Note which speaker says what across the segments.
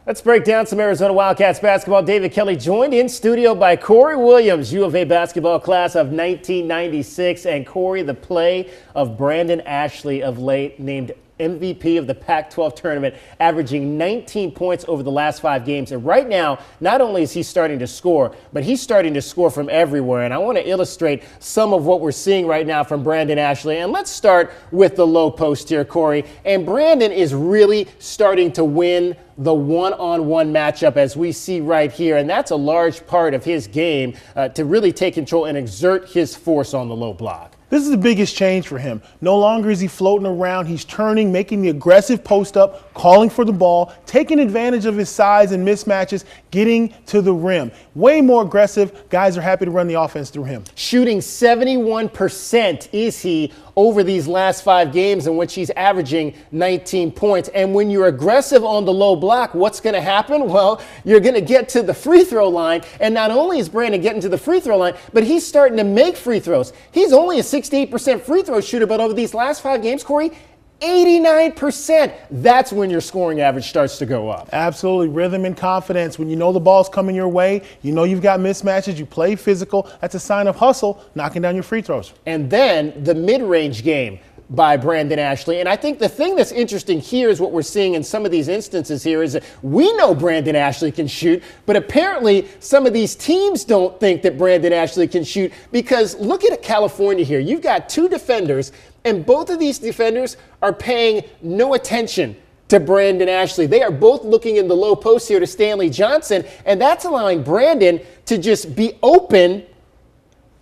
Speaker 1: Let's break down some Arizona Wildcats basketball. David Kelly joined in studio by Corey Williams, U of A basketball class of 1996. And Corey, the play of Brandon Ashley of late, named MVP of the Pac-12 Tournament, averaging 19 points over the last 5 games. And right now, not only is he starting to score, but he's starting to score from everywhere. And I want to illustrate some of what we're seeing right now from Brandon Ashley. And let's start with the low post here, Corey. And Brandon is really starting to win the one-on-one matchup, as we see right here. And that's a large part of his game, to really take control and exert his force on the low block.
Speaker 2: This is the biggest change for him. No longer is he floating around. He's turning, making the aggressive post up, calling for the ball, taking advantage of his size and mismatches, getting to the rim. Way more aggressive. Guys are happy to run the offense through him.
Speaker 1: Shooting 71% is he over these last 5 games, in which he's averaging 19 points. And when you're aggressive on the low block, what's going to happen? Well, you're going to get to the free throw line. And not only is Brandon getting to the free throw line, but he's starting to make free throws. He's only a 68% free throw shooter, but over these last 5 games, Corey, 89%. That's when your scoring average starts to go up.
Speaker 2: Absolutely. Rhythm and confidence. When you know the ball's coming your way, you know you've got mismatches, you play physical. That's a sign of hustle, knocking down your free throws.
Speaker 1: And then the mid-range game by Brandon Ashley. And I think the thing that's interesting here is what we're seeing in some of these instances here is that we know Brandon Ashley can shoot, but apparently some of these teams don't think that Brandon Ashley can shoot, because look at California here. You've got 2 defenders, and both of these defenders are paying no attention to Brandon Ashley. They are both looking in the low post here to Stanley Johnson, and that's allowing Brandon to just be open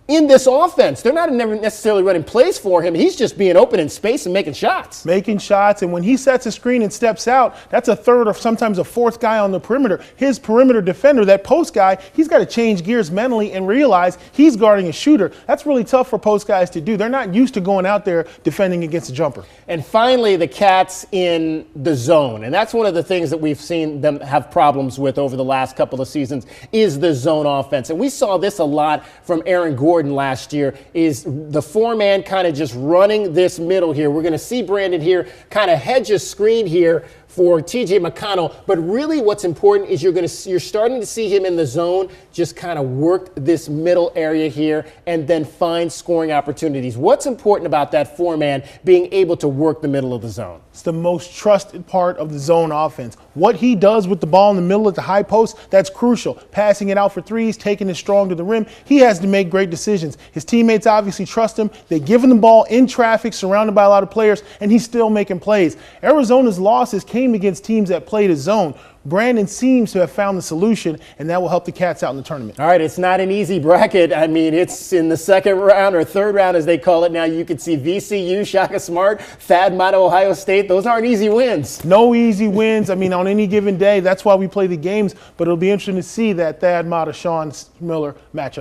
Speaker 1: in this offense. They're not necessarily running plays for him. He's just being open in space and making shots.
Speaker 2: Making shots, and when he sets a screen and steps out, that's a third or sometimes a 4th guy on the perimeter. His perimeter defender, that post guy, he's got to change gears mentally and realize he's guarding a shooter. That's really tough for post guys to do. They're not used to going out there defending against a jumper.
Speaker 1: And finally, the Cats in the zone. And that's one of the things that we've seen them have problems with over the last couple of seasons, is the zone offense. And we saw this a lot from Aaron Gordon last year, is the 4-man kind of just running this middle here. We're going to see Brandon here kind of hedge a screen here for TJ McConnell, but really what's important is you're starting to see him in the zone just kind of work this middle area here and then find scoring opportunities. What's important about that 4-man being able to work the middle of the zone?
Speaker 2: It's the most trusted part of the zone offense. What he does with the ball in the middle at the high post, that's crucial. Passing it out for threes, taking it strong to the rim. He has to make great decisions. His teammates obviously trust him. They give him the ball in traffic, surrounded by a lot of players, and he's still making plays. Arizona's losses came against teams that played his zone. Brandon seems to have found the solution, and that will help the Cats out in the tournament.
Speaker 1: All right, it's not an easy bracket. I mean, it's in the 2nd round or 3rd round, as they call it now. You could see VCU, Shaka Smart, Thad Matta, Ohio State. Those aren't easy wins.
Speaker 2: No easy wins. I mean, on any given day, that's why we play the games. But it'll be interesting to see that Thad Matta, Sean Miller matchup.